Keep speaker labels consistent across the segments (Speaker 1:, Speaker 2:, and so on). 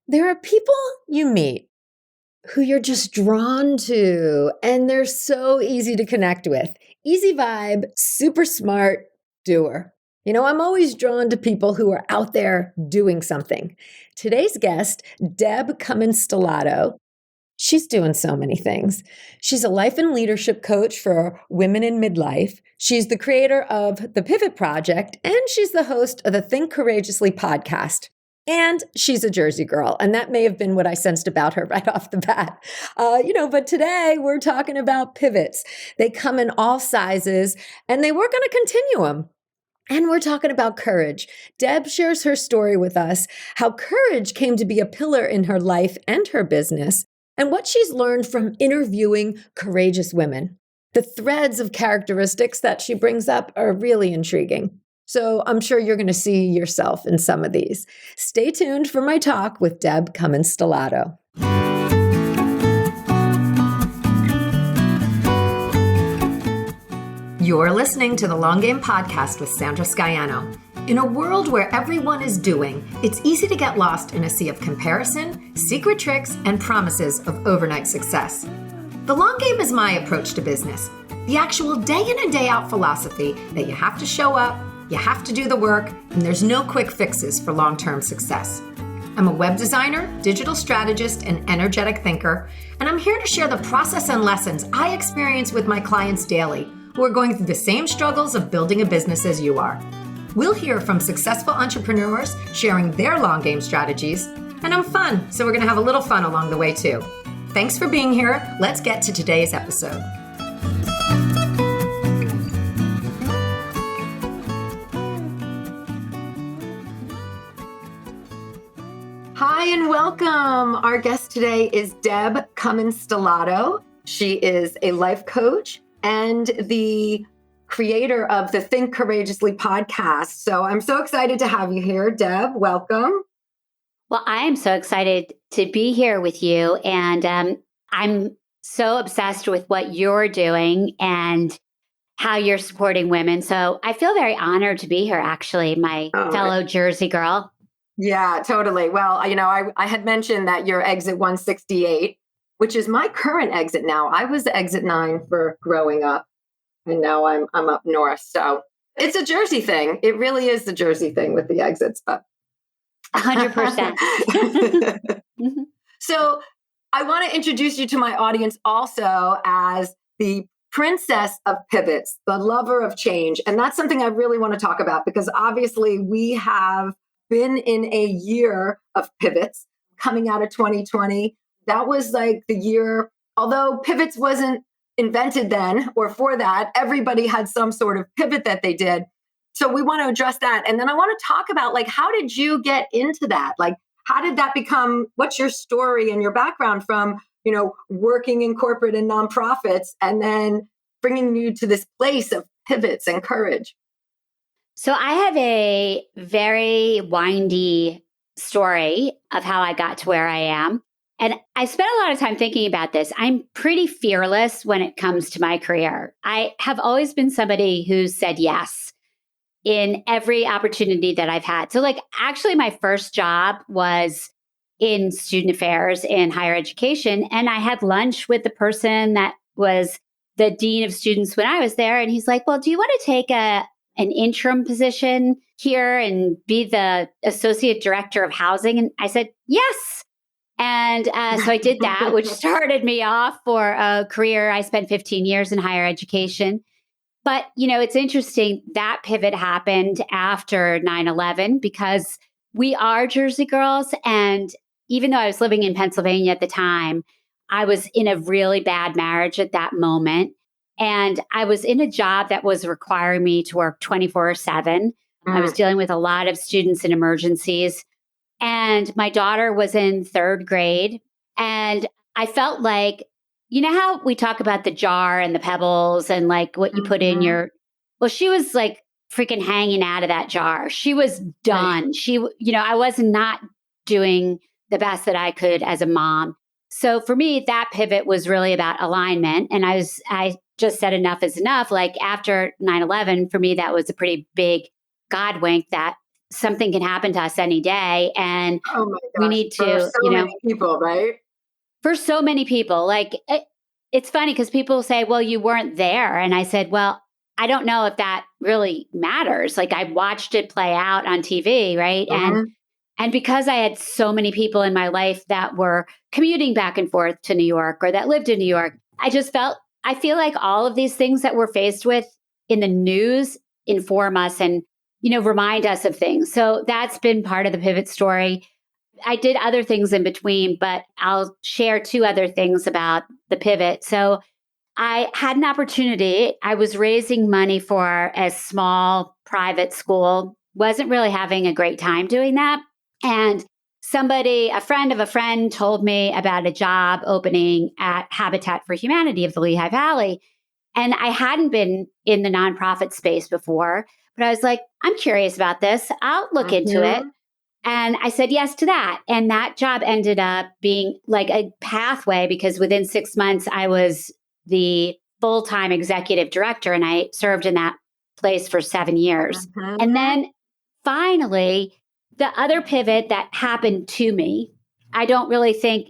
Speaker 1: There are people you meet who you're just drawn to, and they're so easy to connect with. Easy vibe, super smart, doer. I'm always drawn to people who are out there doing something. Today's guest, Deb Cummins Stellato, she's doing so many things. She's a life and leadership coach for women in midlife. She's the creator of the Pivot Project, and she's the host of the Think Courageously podcast. And she's a Jersey girl. And that may have been what I sensed about her right off the bat. But today we're talking about pivots. They come in all sizes and they work on a continuum. And we're talking about courage. Deb shares her story with us, how courage came to be a pillar in her life and her business, and what she's learned from interviewing courageous women. The threads of characteristics that she brings up are really intriguing. So I'm sure you're going to see yourself in some of these. Stay tuned for my talk with Deb Cummins Stellato. You're listening to the Long Game Podcast with Sandra Scaiano. In a world where everyone is doing, it's easy to get lost in a sea of comparison, secret tricks, and promises of overnight success. The long game is my approach to business. The actual day in and day out philosophy that you have to show up, you have to do the work, and there's no quick fixes for long-term success. I'm a web designer, digital strategist, and energetic thinker, and I'm here to share the process and lessons I experience with my clients daily who are going through the same struggles of building a business as you are. We'll hear from successful entrepreneurs sharing their long game strategies, and I'm fun, so we're going to have a little fun along the way too. Thanks for being here. Let's get to today's episode. Hi and welcome. Our guest today is Deb Cummins Stellato. She is a life coach and the creator of the Think Courageously podcast. So I'm so excited to have you here, Deb. Welcome.
Speaker 2: Well, I am so excited to be here with you. And I'm so obsessed with what you're doing and how you're supporting women. So I feel very honored to be here, actually, my fellow Jersey girl.
Speaker 1: Yeah, totally. Well, I had mentioned that you're exit 168, which is my current exit now. I was exit 9 for growing up, and now I'm up north. So it's a Jersey thing. It really is the Jersey thing with the exits, but
Speaker 2: 100%.
Speaker 1: So I want to introduce you to my audience also as the princess of pivots, the lover of change. And that's something I really want to talk about because obviously we have been in a year of pivots coming out of 2020. That was like the year, although pivots wasn't invented then or for that, everybody had some sort of pivot that they did. So we want to address that. And then I want to talk about how did you get into that? How did that become, what's your story and your background from, working in corporate and nonprofits and then bringing you to this place of pivots and courage?
Speaker 2: So I have a very windy story of how I got to where I am. And I spent a lot of time thinking about this. I'm pretty fearless when it comes to my career. I have always been somebody who said yes in every opportunity that I've had. So actually my first job was in student affairs in higher education. And I had lunch with the person that was the dean of students when I was there. And he's like, well, do you want to take an interim position here and be the associate director of housing? And I said, yes. And so I did that, which started me off for a career. I spent 15 years in higher education. But, it's interesting that pivot happened after 9/11 because we are Jersey girls. And even though I was living in Pennsylvania at the time, I was in a really bad marriage at that moment. And I was in a job that was requiring me to work 24/7. I was dealing with a lot of students in emergencies. And my daughter was in 3rd grade. And I felt like, how we talk about the jar and the pebbles and what you put in well, she was freaking hanging out of that jar. She was done. Right. She, I was not doing the best that I could as a mom. So for me, that pivot was really about alignment. And I just said enough is enough. After 9/11, for me, that was a pretty big God wink that something can happen to us any day. And
Speaker 3: Oh my
Speaker 2: we
Speaker 3: gosh,
Speaker 2: need
Speaker 3: for
Speaker 2: to,
Speaker 3: so many people, right?
Speaker 2: for so many people, it's funny because people say, well, you weren't there. And I said, well, I don't know if that really matters. Like I watched it play out on TV, right?
Speaker 3: Mhm.
Speaker 2: And because I had so many people in my life that were commuting back and forth to New York or that lived in New York, I feel like all of these things that we're faced with in the news inform us and, remind us of things. So that's been part of the pivot story. I did other things in between, but I'll share two other things about the pivot. So I had an opportunity. I was raising money for a small private school, wasn't really having a great time doing that. And a friend of a friend, told me about a job opening at Habitat for Humanity of the Lehigh Valley. And I hadn't been in the nonprofit space before, but I was like, I'm curious about this. I'll look into it.
Speaker 3: Mhm.
Speaker 2: And I said yes to that. And that job ended up being like a pathway because within 6 months, I was the full time executive director and I served in that place for 7 years. And
Speaker 3: Mhm.
Speaker 2: then finally, the other pivot that happened to me, I don't really think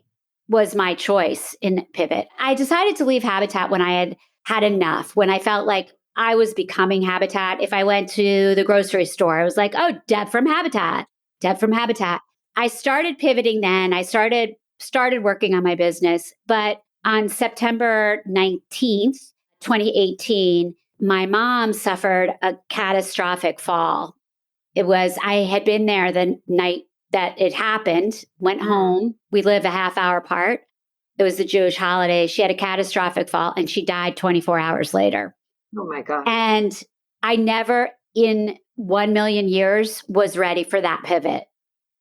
Speaker 2: was my choice in pivot. I decided to leave Habitat when I had had enough, when I felt like I was becoming Habitat. If I went to the grocery store, I was like, oh, Deb from Habitat. Deb from Habitat. I started pivoting then. I started working on my business, but on September 19th, 2018, my mom suffered a catastrophic fall. I had been there the night that it happened, went
Speaker 3: Mm.
Speaker 2: home. We live a half hour apart. It was the Jewish holiday. She had a catastrophic fall and she died 24 hours later.
Speaker 3: Oh my gosh.
Speaker 2: And I never in 1 million years was ready for that pivot.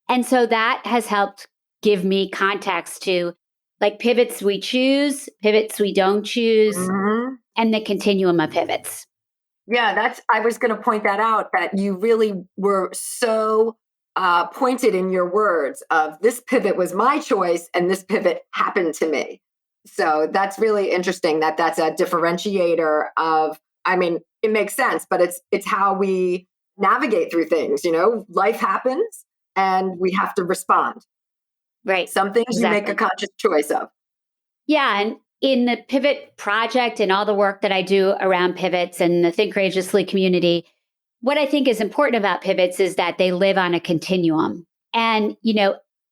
Speaker 2: And so that has helped give me context to like pivots we choose, pivots we don't choose,
Speaker 3: Mhm.
Speaker 2: and the continuum of pivots.
Speaker 3: Yeah, I was going to point that out that you really were so pointed in your words of this pivot was my choice and this pivot happened to me. So that's really interesting that that's a differentiator of, I mean, it makes sense, but it's how we navigate through things, life happens and we have to respond.
Speaker 2: Right.
Speaker 3: Some things you make a
Speaker 2: Exactly.
Speaker 3: conscious choice of.
Speaker 2: Yeah. And in the pivot project and all the work that I do around pivots and the Think Courageously community, what I think is important about pivots is that they live on a continuum. And,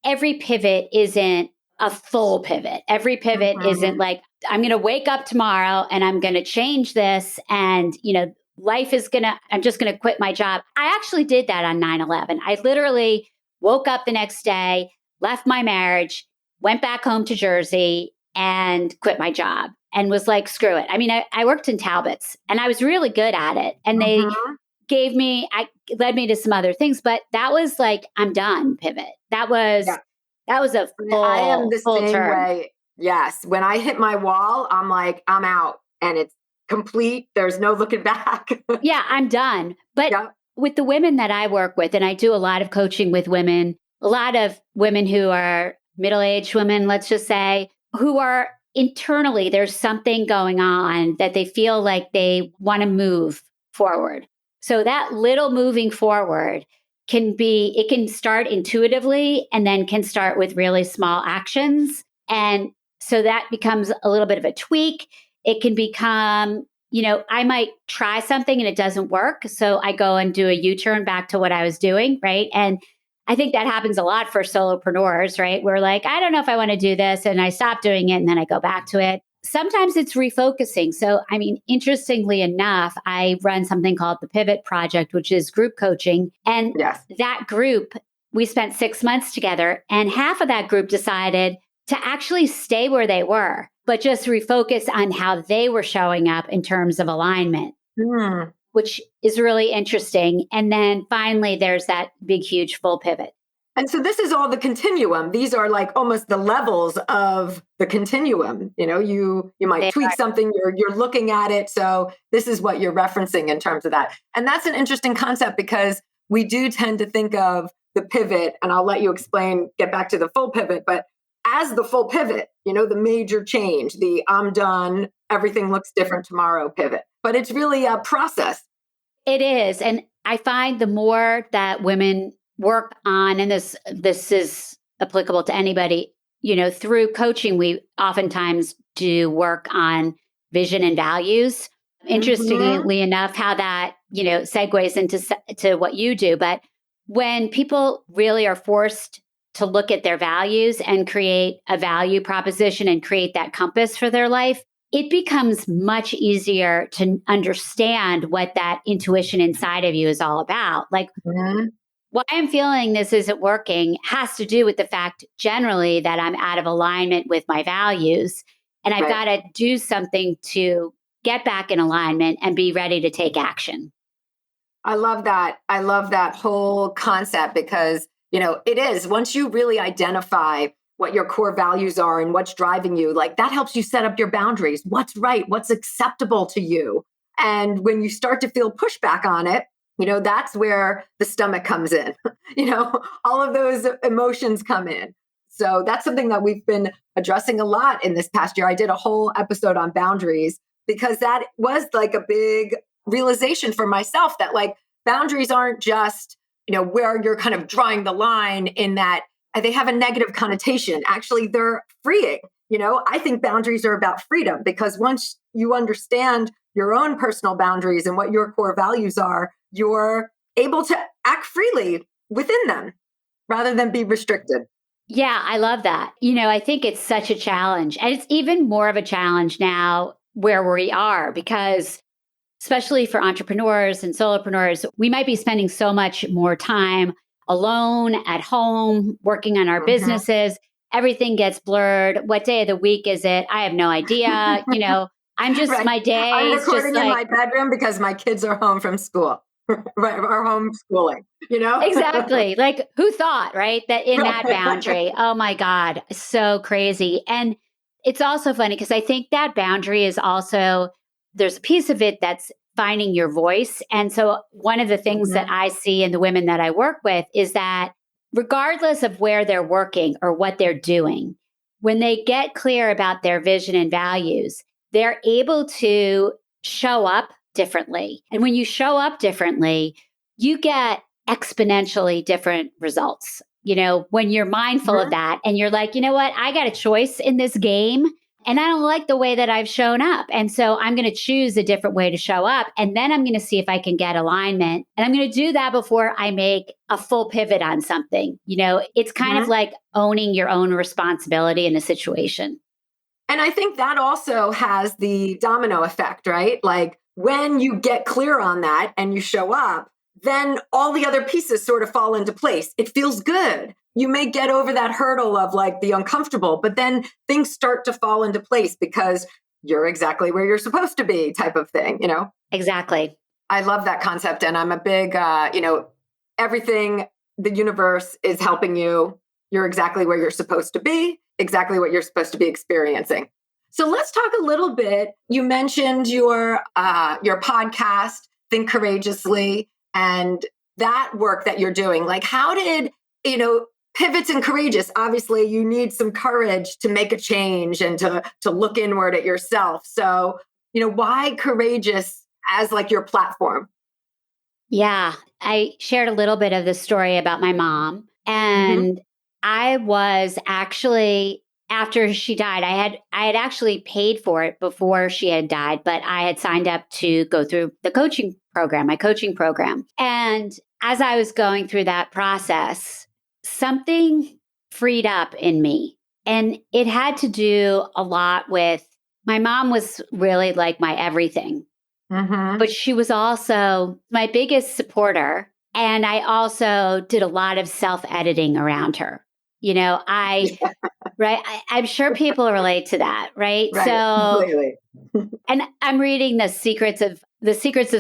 Speaker 2: every pivot isn't a full pivot. Every pivot isn't
Speaker 3: Mhm.
Speaker 2: like, I'm going to wake up tomorrow and I'm going to change this. And, I'm just going to quit my job. I actually did that on 9/11. I literally woke up the next day, left my marriage, went back home to Jersey and quit my job and was like, screw it. I mean, I worked in Talbot's and I was really good at it. And they
Speaker 3: Mhm.
Speaker 2: led me to some other things, but that was like, I'm done pivot. That was a
Speaker 3: I am the
Speaker 2: full
Speaker 3: same
Speaker 2: turn.
Speaker 3: way. Yes. When I hit my wall, I'm like, I'm out and it's complete. There's no looking back.
Speaker 2: Yeah, I'm done. But
Speaker 3: Yeah.
Speaker 2: with the women that I work with, and I do a lot of coaching with women, a lot of women who are middle-aged women, let's just say, who are internally, there's something going on that they feel like they want to move forward. So that little moving forward it can start intuitively and then can start with really small actions. And so that becomes a little bit of a tweak. It can become, I might try something and it doesn't work. So I go and do a U turn back to what I was doing. Right. And I think that happens a lot for solopreneurs, right? We're like, I don't know if I want to do this. And I stop doing it and then I go back to it. Sometimes it's refocusing. So, I mean, interestingly enough, I run something called the Pivot Project, which is group coaching. And
Speaker 3: Yes.
Speaker 2: that group, we spent 6 months together, and half of that group decided to actually stay where they were, but just refocus on how they were showing up in terms of alignment,
Speaker 3: Mm.
Speaker 2: which is really interesting. And then finally, there's that big, huge full pivot.
Speaker 3: And so this is all the continuum. These are like almost the levels of the continuum. You might
Speaker 2: They
Speaker 3: tweak
Speaker 2: are,
Speaker 3: something, you're looking at it. So this is what you're referencing in terms of that. And that's an interesting concept because we do tend to think of the pivot, and I'll let you get back to the full pivot, but as the full pivot, the major change, the I'm done, everything looks different tomorrow pivot. But it's really a process.
Speaker 2: it is. And I find the more that women work on, and this is applicable to anybody, through coaching, we oftentimes do work on vision and values.
Speaker 3: Mhm.
Speaker 2: Interestingly enough, how that, segues to what you do. But when people really are forced to look at their values and create a value proposition and create that compass for their life, it becomes much easier to understand what that intuition inside of you is all about. Like,
Speaker 3: Mhm.
Speaker 2: why I'm feeling this isn't working has to do with the fact generally that I'm out of alignment with my values. And I've
Speaker 3: Right.
Speaker 2: got to do something to get back in alignment and be ready to take action.
Speaker 3: I love that. I love that whole concept because, it is once you really identify what your core values are and what's driving you, like that helps you set up your boundaries. What's right? What's acceptable to you? And when you start to feel pushback on it, that's where the stomach comes in. All of those emotions come in. So that's something that we've been addressing a lot in this past year. I did a whole episode on boundaries because that was like a big realization for myself that like boundaries aren't just where you're kind of drawing the line in that they have a negative connotation. Actually, they're freeing. I think boundaries are about freedom because once you understand your own personal boundaries and what your core values are, you're able to act freely within them rather than be restricted.
Speaker 2: Yeah, I love that. I think it's such a challenge. And it's even more of a challenge now where we are because especially for entrepreneurs and solopreneurs, we might be spending so much more time alone at home, working on our
Speaker 3: Mhm.
Speaker 2: businesses. Everything gets blurred. What day of the week is it? I have no idea. I'm just,
Speaker 3: Right.
Speaker 2: my
Speaker 3: I'm
Speaker 2: day is just
Speaker 3: recording in
Speaker 2: like,
Speaker 3: my bedroom because my kids are home from school, right? Or homeschooling.
Speaker 2: exactly. Like, who thought, right? That in that
Speaker 3: Right.
Speaker 2: boundary, oh my God, so crazy. And it's also funny because I think that boundary is also, there's a piece of it that's finding your voice. And so, one of the things that
Speaker 3: Mhm.
Speaker 2: I see in the women that I work with is that regardless of where they're working or what they're doing, when they get clear about their vision and values, they're able to show up differently. And when you show up differently, you get exponentially different results. When you're mindful of
Speaker 3: Mhm.
Speaker 2: that and you're like, you know what, I got a choice in this game and I don't like the way that I've shown up. And so I'm going to choose a different way to show up. And then I'm going to see if I can get alignment. And I'm going to do that before I make a full pivot on something. It's kind of
Speaker 3: Mhm.
Speaker 2: like owning your own responsibility in a situation.
Speaker 3: And I think that also has the domino effect, right? Like when you get clear on that and you show up, then all the other pieces sort of fall into place. It feels good. You may get over that hurdle of like the uncomfortable, but then things start to fall into place because you're exactly where you're supposed to be, type of thing.
Speaker 2: Exactly.
Speaker 3: I love that concept. And I'm a big, everything, the universe is helping you. You're exactly where you're supposed to be, exactly what you're supposed to be experiencing. So let's talk a little bit. You mentioned your podcast, Think Courageously, and that work that you're doing. Like, how did pivots and courageous? Obviously, you need some courage to make a change and to look inward at yourself. So, why courageous as like your platform?
Speaker 2: Yeah, I shared a little bit of the story about my mom.
Speaker 3: Hmm.
Speaker 2: And I was actually, after she died, I had actually paid for it before she had died, but I had signed up to go through the coaching program, my coaching program. And as I was going through that process, something freed up in me. And it had to do a lot with my mom was really like my everything,
Speaker 3: Hmm.
Speaker 2: but she was also my biggest supporter. And I also did a lot of self editing around her.
Speaker 3: Yeah,
Speaker 2: Right. I'm sure people relate to that. Right.
Speaker 3: right.
Speaker 2: So,
Speaker 3: Completely.
Speaker 2: and I'm reading the secrets of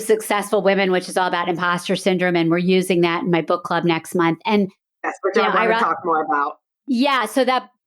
Speaker 2: successful women, which is all about imposter syndrome. And we're using that in my book club next month. And,
Speaker 3: That's what I
Speaker 2: I
Speaker 3: want to talk more about.
Speaker 2: yeah,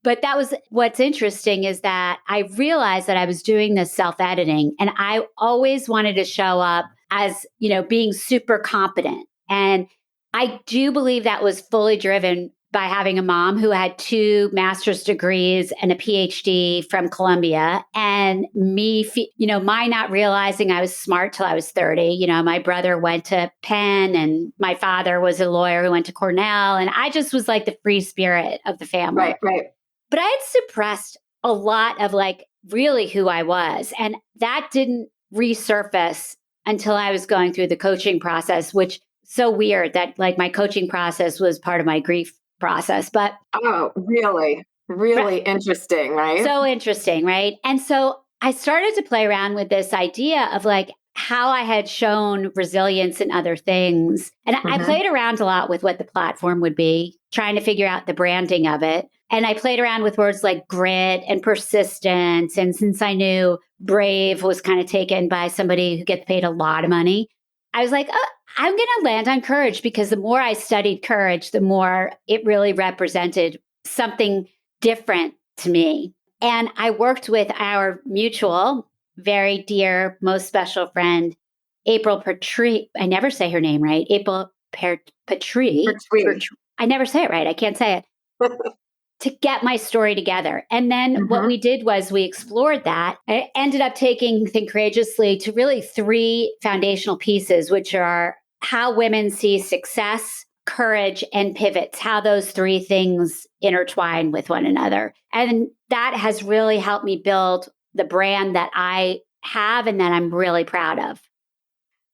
Speaker 2: but that was what's interesting is that I realized that I was doing this self editing and I always wanted to show up as, being super competent. And I do believe that was fully driven by having a mom who had 2 master's degrees and a PhD from Columbia, and me, my not realizing I was smart till I was 30. My brother went to Penn and my father was a lawyer who went to Cornell. And I just was like the free spirit of the family.
Speaker 3: Right, right.
Speaker 2: But I had suppressed a lot of like really who I was. And that didn't resurface until I was going through the coaching process, which so weird that like my coaching process was part of my grief process. But
Speaker 3: oh, really, really interesting, right?
Speaker 2: So interesting, right? And so I started to play around with this idea of like how I had shown resilience in other things. And I played around a lot with what the platform would be, trying to figure out the branding of it. And I played around with words like grit and persistence. And since I knew brave was kind of taken by somebody who gets paid a lot of money, I was like, oh, I'm going to land on courage, because the more I studied courage, the more it really represented something different to me. And I worked with our mutual, very dear, most special friend, April Patrie. I never say her name right. April Patrie. I never say it right. I can't say it. To get my story together. And then what we did was we explored that. I ended up taking Think Courageously to really 3 foundational pieces, which are how women see success, courage, and pivots, how those 3 things intertwine with one another. And that has really helped me build the brand that I have and that I'm really proud of.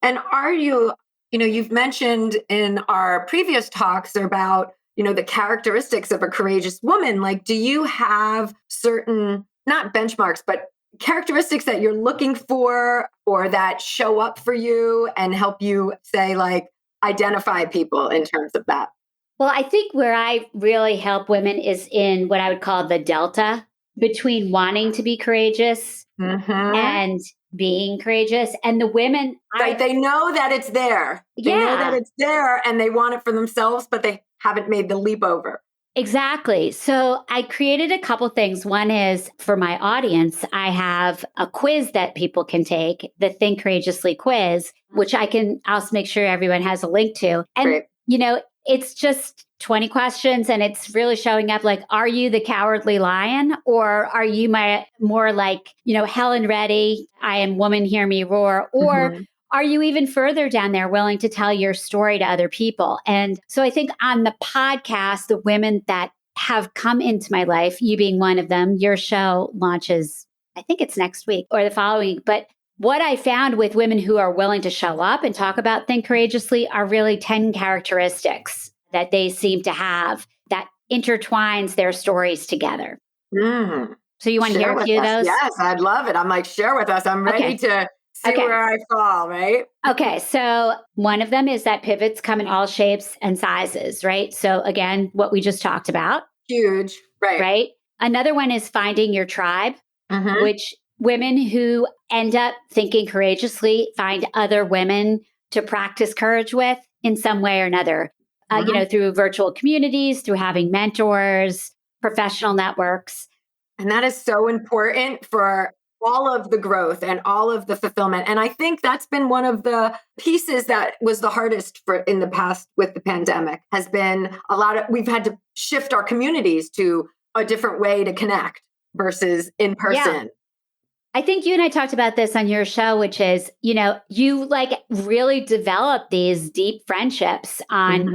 Speaker 3: And are you've mentioned in our previous talks about the characteristics of a courageous woman. Like, do you have certain, not benchmarks, but characteristics that you're looking for or that show up for you and help you say, like, identify people in terms of that?
Speaker 2: Well, I think where I really help women is in what I would call the delta between wanting to be courageous and being courageous. And the women,
Speaker 3: right, they know that it's there. They know that it's there and they want it for themselves, but they haven't made the leap over.
Speaker 2: Exactly. So I created a couple things. One is for my audience, I have a quiz that people can take, the Think Courageously quiz, which I'll make sure everyone has a link to. And, it's just 20 questions and it's really showing up like, are you the cowardly lion, or are you more like, Helen Reddy, I am woman, hear me roar, or are you even further down there willing to tell your story to other people? And so I think on the podcast, the women that have come into my life, you being one of them, your show launches, I think it's next week or the following week. But what I found with women who are willing to show up and talk about Think Courageously are really 10 characteristics that they seem to have that intertwines their stories together. So you want to hear a few of those?
Speaker 3: Yes, I'd love it. I'm like, share with us. I'm ready to see where I fall, right?
Speaker 2: Okay. So one of them is that pivots come in all shapes and sizes, right? So again, what we just talked about.
Speaker 3: Huge. Right.
Speaker 2: Right. Another one is finding your tribe, which women who end up thinking courageously find other women to practice courage with in some way or another, through virtual communities, through having mentors, professional networks.
Speaker 3: And that is so important for all of the growth and all of the fulfillment. And I think that's been one of the pieces that was the hardest for in the past with the pandemic, has been we've had to shift our communities to a different way to connect versus in person.
Speaker 2: Yeah. I think you and I talked about this on your show, which is, you like really develop these deep friendships on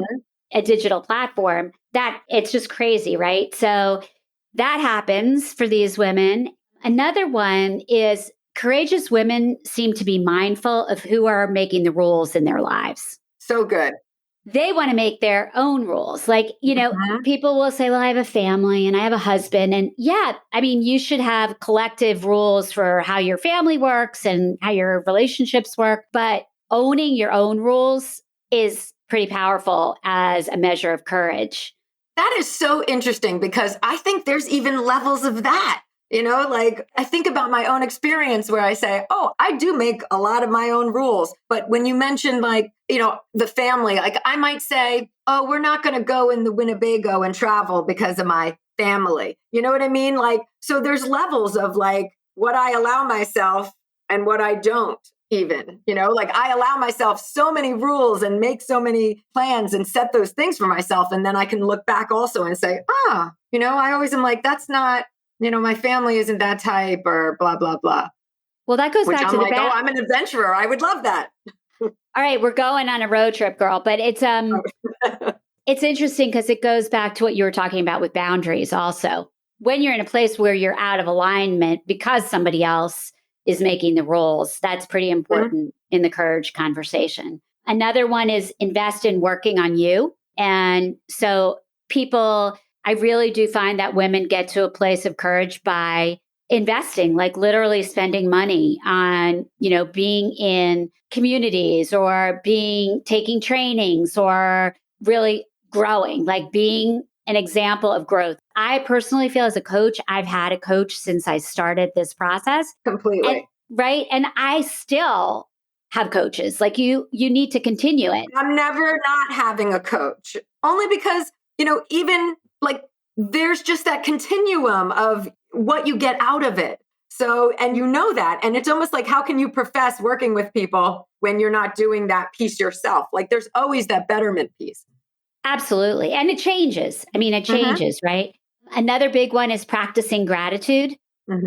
Speaker 2: a digital platform that it's just crazy, right? So that happens for these women. Another one is courageous women seem to be mindful of who are making the rules in their lives.
Speaker 3: So good.
Speaker 2: They want to make their own rules. Like, people will say, well, I have a family and I have a husband. And you should have collective rules for how your family works and how your relationships work. But owning your own rules is pretty powerful as a measure of courage.
Speaker 3: That is so interesting, because I think there's even levels of that. Like I think about my own experience where I say, oh, I do make a lot of my own rules. But when you mentioned the family, like I might say, oh, we're not going to go in the Winnebago and travel because of my family. You know what I mean? Like, so there's levels of like what I allow myself and what I don't, even, like I allow myself so many rules and make so many plans and set those things for myself. And then I can look back also and say, I always am like, that's not, my family isn't that type or blah, blah, blah.
Speaker 2: Well, that goes
Speaker 3: Which
Speaker 2: back
Speaker 3: I'm
Speaker 2: to
Speaker 3: like, I'm an adventurer. I would love that.
Speaker 2: All right, we're going on a road trip, girl. But it's interesting because it goes back to what you were talking about with boundaries also. When you're in a place where you're out of alignment because somebody else is making the rules, that's pretty important in the courage conversation. Another one is invest in working on you. And so I really do find that women get to a place of courage by investing, like literally spending money on, being in communities or taking trainings or really growing, like being an example of growth. I personally feel as a coach, I've had a coach since I started this process.
Speaker 3: Completely.
Speaker 2: Right. And I still have coaches. Like you need to continue it.
Speaker 3: I'm never not having a coach, only because, even like there's just that continuum of what you get out of it. So, and that, and it's almost like, how can you profess working with people when you're not doing that piece yourself? Like there's always that betterment piece.
Speaker 2: Absolutely. And it changes. I mean, it changes, right? Another big one is practicing gratitude.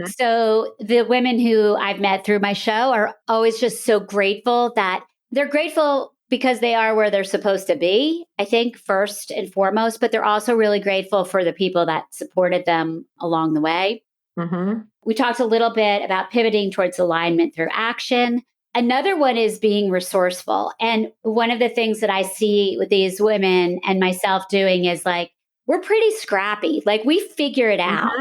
Speaker 2: So the women who I've met through my show are always just so grateful that they're grateful because they are where they're supposed to be, I think, first and foremost, but they're also really grateful for the people that supported them along the way. We talked a little bit about pivoting towards alignment through action. Another one is being resourceful. And one of the things that I see with these women and myself doing is like, we're pretty scrappy. Like we figure it out,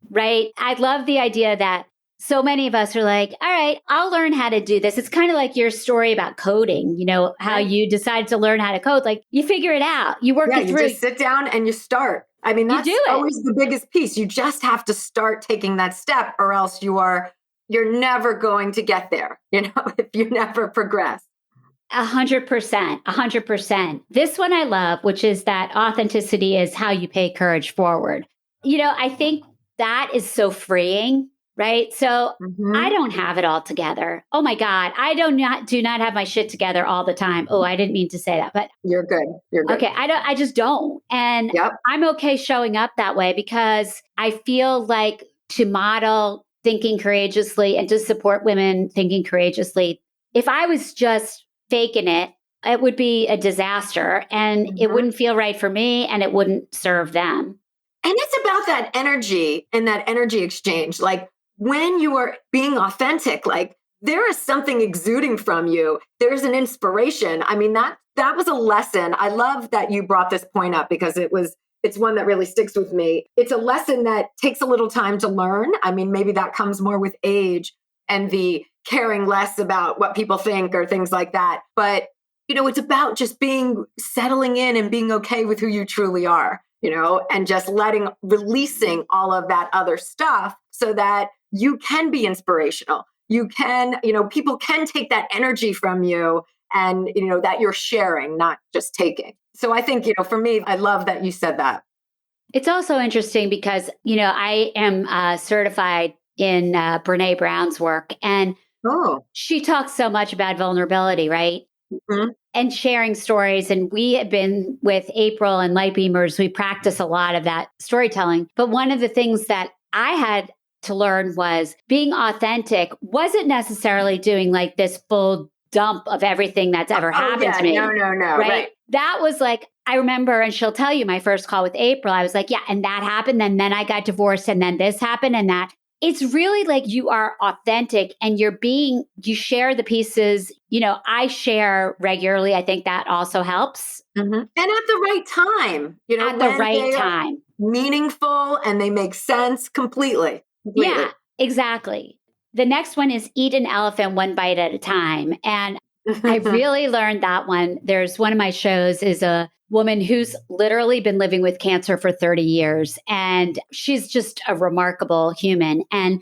Speaker 2: right? I love the idea that so many of us are like, all right, I'll learn how to do this. It's kind of like your story about coding, how you decide to learn how to code. Like you figure it out, you work it through.
Speaker 3: You just sit down and you start. I mean, that's always the biggest piece. You just have to start taking that step or else you're never going to get there, if you never progress.
Speaker 2: 100%, 100%. This one I love, which is that authenticity is how you pay courage forward. I think that is so freeing, right? So I don't have it all together. Oh my God, I do not have my shit together all the time. Oh, I didn't mean to say that, but
Speaker 3: you're good. You're good.
Speaker 2: Okay, I just don't. And I'm okay showing up that way because I feel like to model thinking courageously and to support women thinking courageously, if I was just faking it, it would be a disaster and it wouldn't feel right for me and it wouldn't serve them.
Speaker 3: And it's about that energy and that energy exchange. Like when you are being authentic, like there is something exuding from you. There's an inspiration. I mean, that was a lesson. I love that you brought this point up because it's one that really sticks with me. It's a lesson that takes a little time to learn. I mean, maybe that comes more with age and the caring less about what people think or things like that. But, it's about just settling in and being okay with who you truly are, and just releasing all of that other stuff so that you can be inspirational. You can, people can take that energy from you and, that you're sharing, not just taking. So I think, for me, I love that you said that.
Speaker 2: It's also interesting because, I am certified in Brene Brown's work and she talks so much about vulnerability, right? And sharing stories. And we have been with April and Light Beamers, we practice a lot of that storytelling. But one of the things that I had to learn was being authentic wasn't necessarily doing like this full dump of everything that's ever happened to me.
Speaker 3: No. Right.
Speaker 2: That was like, I remember, and she'll tell you my first call with April, I was like, yeah, and that happened. And then I got divorced and then this happened and that. It's really like you are authentic and you share the pieces, I share regularly. I think that also helps.
Speaker 3: And at the right time,
Speaker 2: at the right time.
Speaker 3: Meaningful and they make sense completely.
Speaker 2: Yeah, exactly. The next one is eat an elephant one bite at a time. And I really learned that one. There's one of my shows is a woman who's literally been living with cancer for 30 years. And she's just a remarkable human. And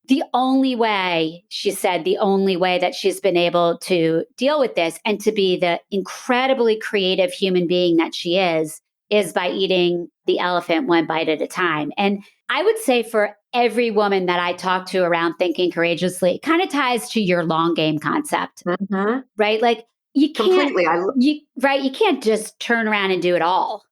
Speaker 2: the only way, she said, the only way that she's been able to deal with this and to be the incredibly creative human being that she is by eating the elephant one bite at a time. And I would say for every woman that I talk to around thinking courageously, it kind of ties to your long game concept, right? Like you can't,
Speaker 3: Completely.
Speaker 2: you can't just turn around and do it all.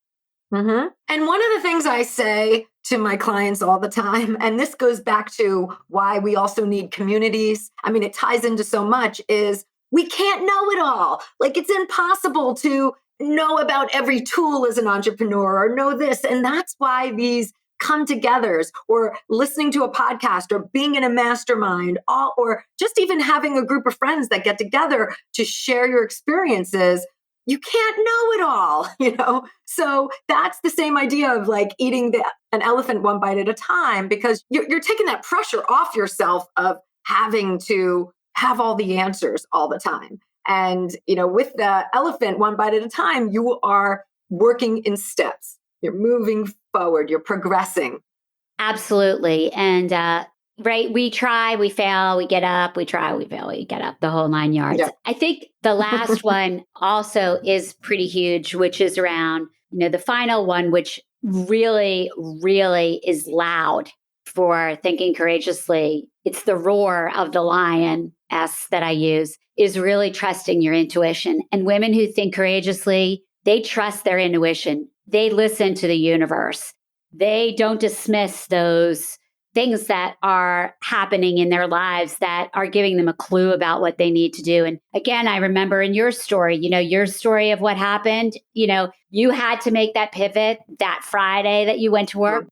Speaker 3: And one of the things I say to my clients all the time, and this goes back to why we also need communities. I mean, it ties into so much is we can't know it all. Like it's impossible to know about every tool as an entrepreneur or know this. And that's why these come togethers or listening to a podcast or being in a mastermind or just even having a group of friends that get together to share your experiences. You can't know it all, So that's the same idea of like eating an elephant one bite at a time, because you're taking that pressure off yourself of having to have all the answers all the time. And, with the elephant one bite at a time, you are working in steps. You're moving forward. You're progressing.
Speaker 2: Absolutely. And, right. We try, we fail, we get up, we try, we fail, we get up, the whole 9 yards.
Speaker 3: Yeah.
Speaker 2: I think the last one also is pretty huge, which is around, the final one, which really, really is loud for thinking courageously. It's the roar of the lion, S that I use, is really trusting your intuition. And women who think courageously, they trust their intuition. They listen to the universe. They don't dismiss those things that are happening in their lives that are giving them a clue about what they need to do. And again, I remember in your story, your story of what happened, you had to make that pivot that Friday that you went to work,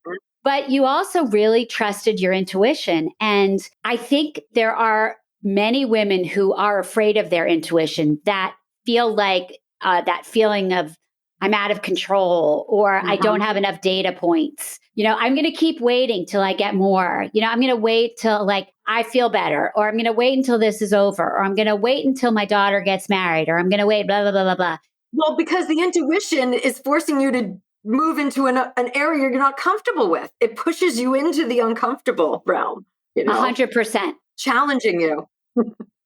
Speaker 2: but you also really trusted your intuition. And I think there are many women who are afraid of their intuition, that feel like that feeling of I'm out of control, or I don't have enough data points. I'm going to keep waiting till I get more. I'm going to wait till like I feel better, or I'm going to wait until this is over, or I'm going to wait until my daughter gets married, or I'm going to wait, blah, blah, blah, blah, blah.
Speaker 3: Well, because the intuition is forcing you to move into an area you're not comfortable with. It pushes you into the uncomfortable realm,
Speaker 2: 100%.
Speaker 3: Challenging you.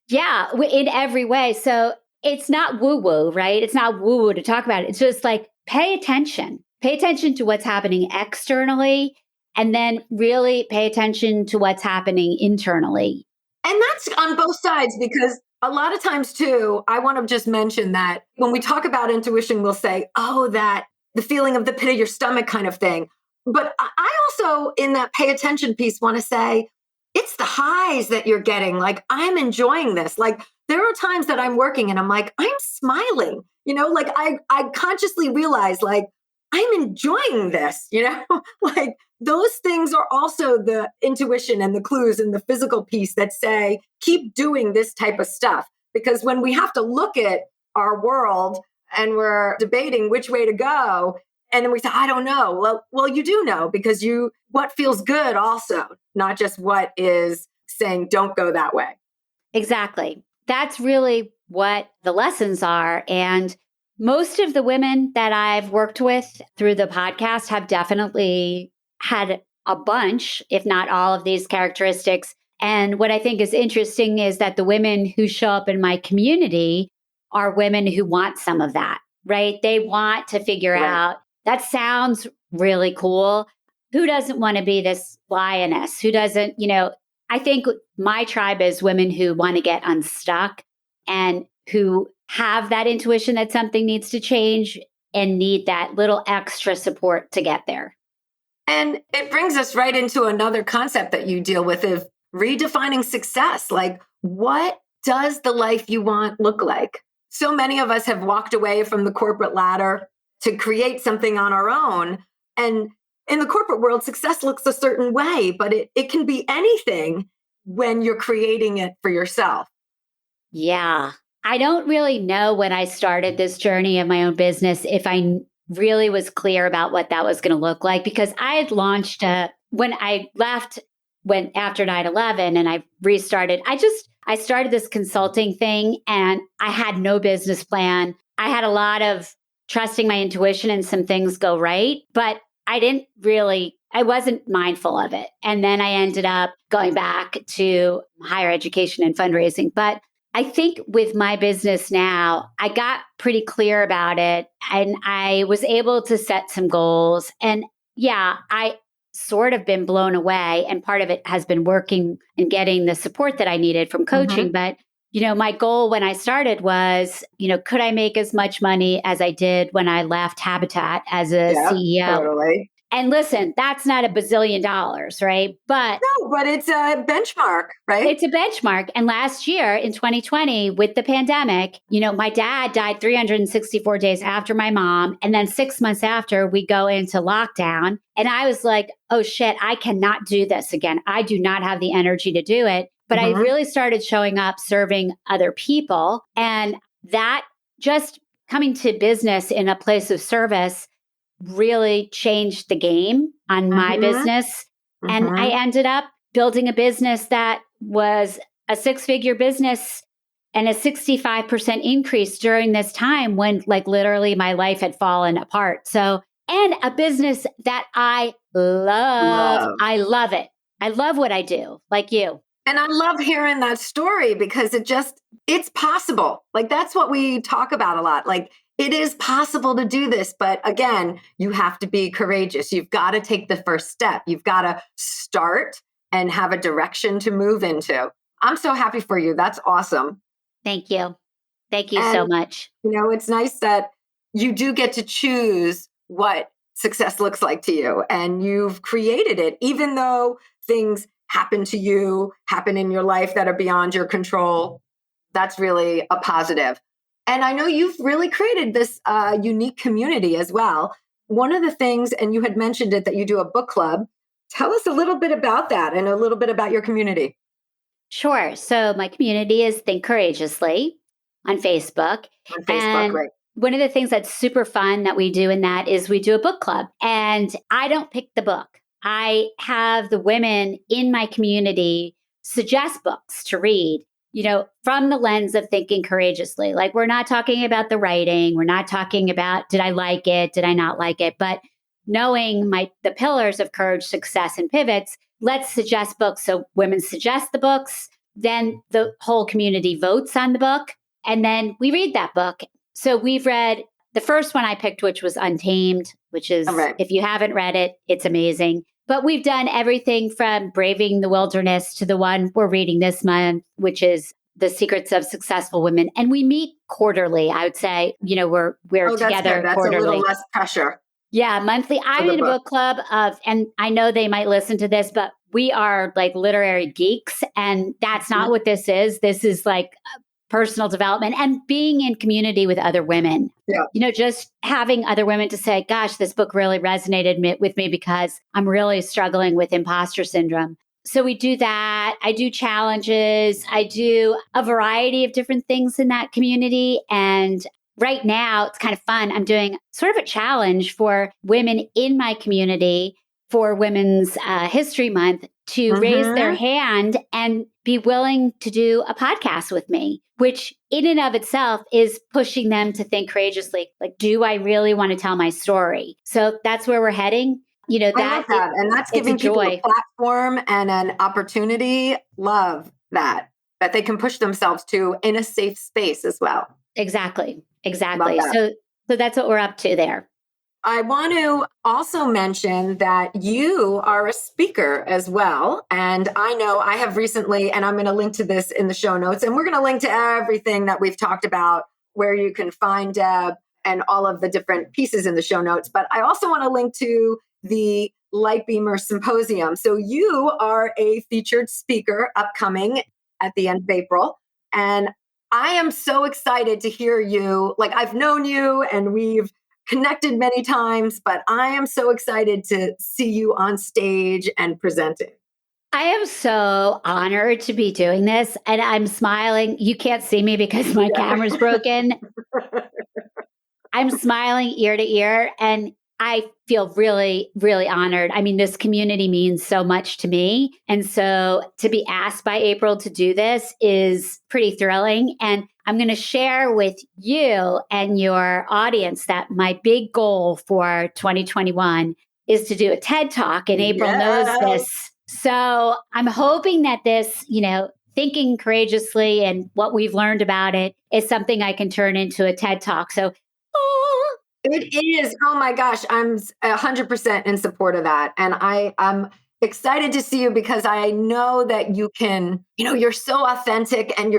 Speaker 2: Yeah, in every way. So it's not woo-woo, right? It's not woo-woo to talk about it. It's just like, pay attention. Pay attention to what's happening externally, and then really pay attention to what's happening internally.
Speaker 3: And that's on both sides, because a lot of times too, I want to just mention that when we talk about intuition, we'll say, oh, that the feeling of the pit of your stomach kind of thing. But I also, in that pay attention piece, want to say, it's the highs that you're getting. Like, I'm enjoying this. Like, there are times that I'm working and I'm like, I'm smiling, like I consciously realize like, I'm enjoying this, like those things are also the intuition and the clues and the physical piece that say, keep doing this type of stuff. Because when we have to look at our world and we're debating which way to go, and then we say, I don't know. Well, you do know, because what feels good also, not just what is saying, don't go that way.
Speaker 2: Exactly. That's really what the lessons are. And most of the women that I've worked with through the podcast have definitely had a bunch, if not all of these characteristics. And what I think is interesting is that the women who show up in my community are women who want some of that, right? They want to figure out, that sounds really cool. Who doesn't want to be this lioness? Who doesn't, I think my tribe is women who want to get unstuck and who have that intuition that something needs to change and need that little extra support to get there.
Speaker 3: And it brings us right into another concept that you deal with, of redefining success. Like, what does the life you want look like? So many of us have walked away from the corporate ladder to create something on our own. And in the corporate world, success looks a certain way, but it can be anything when you're creating it for yourself.
Speaker 2: Yeah. I don't really know when I started this journey of my own business if I really was clear about what that was going to look like, because I had launched when I left after 9/11 and I restarted. I started this consulting thing and I had no business plan. I had a lot of trusting my intuition and some things go right, but I wasn't mindful of it. And then I ended up going back to higher education and fundraising. But I think with my business now, I got pretty clear about it and I was able to set some goals. And yeah, I sort of been blown away. And part of it has been working and getting the support that I needed from coaching.
Speaker 3: Mhm.
Speaker 2: But, my goal when I started was, could I make as much money as I did when I left Habitat as a
Speaker 3: Yep,
Speaker 2: CEO?
Speaker 3: totally.
Speaker 2: And listen, that's not $1 billion, right? But
Speaker 3: No, but it's a benchmark, right?
Speaker 2: it's a benchmark. And last year in 2020, with the pandemic, my dad died 364 days after my mom. And then 6 months after, we go into lockdown. And I was like, oh shit, I cannot do this again. I do not have the energy to do it. But I
Speaker 3: Mhm.
Speaker 2: really started showing up, serving other people. And that just coming to business in a place of service really changed the game on my
Speaker 3: Mhm.
Speaker 2: business. And I
Speaker 3: Mhm.
Speaker 2: ended up building a business that was a six-figure business and a 65% increase during this time when like literally my life had fallen apart. So, and a business that I love.
Speaker 3: Love.
Speaker 2: I love it. I love what I do, like you.
Speaker 3: And I love hearing that story because it's possible. Like that's what we talk about a lot. Like it is possible to do this, but again, you have to be courageous. You've got to take the first step. You've got to start and have a direction to move into. I'm so happy for you. That's awesome.
Speaker 2: Thank you. Thank you so
Speaker 3: And
Speaker 2: much.
Speaker 3: it's nice that you do get to choose what success looks like to you and you've created it, even though things happen to you, happen in your life that are beyond your control. That's really a positive. And I know you've really created this unique community as well. One of the things, and you had mentioned it, that you do a book club. Tell us a little bit about that and a little bit about your community
Speaker 2: Sure. So my community is Think Courageously on Facebook.
Speaker 3: on Facebook,
Speaker 2: And
Speaker 3: right?
Speaker 2: one of the things that's super fun that we do in that is we do a book club. And I don't pick the book. I have the women in my community suggest books to read, from the lens of thinking courageously. Like we're not talking about the writing, we're not talking about did I like it, did I not like it, but knowing the pillars of courage, success, and pivots, let's suggest books. So women suggest the books, then the whole community votes on the book, and then we read that book. So we've read the first one I picked, which was Untamed, which
Speaker 3: All
Speaker 2: is,
Speaker 3: right.
Speaker 2: if you haven't read it, it's amazing. But we've done everything from Braving the Wilderness to the one we're reading this month, which is The Secrets of Successful Women. And we meet quarterly. I would say, we're
Speaker 3: Oh, that's good.
Speaker 2: together
Speaker 3: That's a little
Speaker 2: quarterly.
Speaker 3: less pressure
Speaker 2: Yeah, monthly.
Speaker 3: for
Speaker 2: I'm
Speaker 3: the
Speaker 2: in a
Speaker 3: book.
Speaker 2: book club and I know they might listen to this, but we are like literary geeks. And that's not
Speaker 3: Mhm.
Speaker 2: what this is. This is like personal development and being in community with other women.
Speaker 3: Yeah.
Speaker 2: Just having other women to say, gosh, this book really resonated with me because I'm really struggling with imposter syndrome. So we do that. I do challenges. I do a variety of different things in that community. And right now, it's kind of fun. I'm doing sort of a challenge for women in my community for Women's History Month to raise their
Speaker 3: Mhm.
Speaker 2: hand and be willing to do a podcast with me, which in and of itself is pushing them to think courageously. Like, do I really want to tell my story? So that's where we're heading.
Speaker 3: I love that. And that's
Speaker 2: It's a
Speaker 3: giving people a
Speaker 2: joy.
Speaker 3: platform and an opportunity. Love that they can push themselves to in a safe space as well.
Speaker 2: Exactly.
Speaker 3: Love
Speaker 2: Exactly.
Speaker 3: that.
Speaker 2: So that's what we're up to there.
Speaker 3: I want to also mention that you are a speaker as well. And I know I have recently, and I'm going to link to this in the show notes, and we're going to link to everything that we've talked about, where you can find Deb and all of the different pieces in the show notes. But I also want to link to the Lightbeamer Symposium. So you are a featured speaker upcoming at the end of April. And I am so excited to hear you. Like I've known you and we've connected many times, but I am so excited to see you on stage and presenting.
Speaker 2: I am so honored to be doing this and I'm smiling. You can't see me because my camera's
Speaker 3: Yeah.
Speaker 2: broken. I'm smiling ear to ear and I feel really, really honored. I mean, this community means so much to me. And so to be asked by April to do this is pretty thrilling. And I'm going to share with you and your audience that my big goal for 2021 is to do a TED Talk, and April knows
Speaker 3: Yes.
Speaker 2: this. So I'm hoping that this, thinking courageously and what we've learned about it is something I can turn into a TED Talk. So
Speaker 3: It is. Oh my gosh, I'm 100% in support of that. And I'm excited to see you because I know that you can, you're so authentic and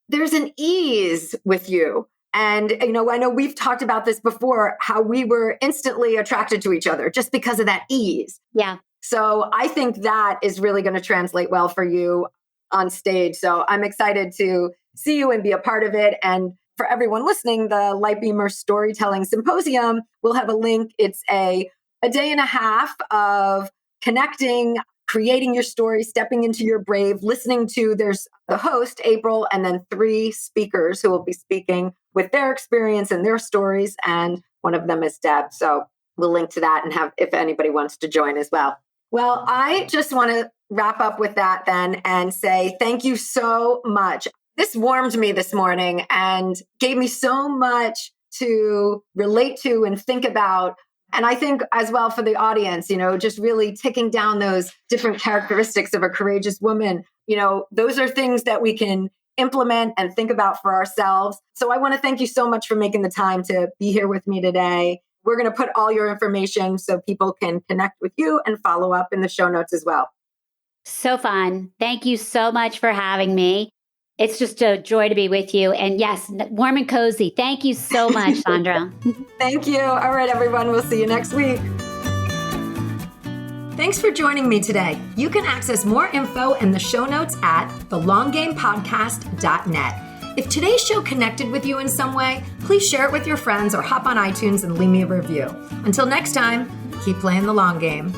Speaker 3: there's an ease with you. And, I know we've talked about this before, how we were instantly attracted to each other just because of that ease.
Speaker 2: Yeah.
Speaker 3: So I think that is really going to translate well for you on stage. So I'm excited to see you and be a part of it. And for everyone listening, the Lightbeamer Storytelling Symposium will have a link. It's a day and a half of connecting, creating your story, stepping into your brave, listening to, there's the host, April, and then 3 speakers who will be speaking with their experience and their stories. And one of them is Deb. So we'll link to that and have, if anybody wants to join as well. Well, I just want to wrap up with that then and say thank you so much. This warmed me this morning and gave me so much to relate to and think about. And I think as well for the audience, just really ticking down those different characteristics of a courageous woman, those are things that we can implement and think about for ourselves. So I want to thank you so much for making the time to be here with me today. We're going to put all your information so people can connect with you and follow up in the show notes as well.
Speaker 2: So fun. Thank you so much for having me. It's just a joy to be with you. And yes, warm and cozy. Thank you so much, Sandra.
Speaker 3: Thank you. All right, everyone. We'll see you next week. Thanks for joining me today. You can access more info in the show notes at thelonggamepodcast.net. If today's show connected with you in some way, please share it with your friends or hop on iTunes and leave me a review. Until next time, keep playing the long game.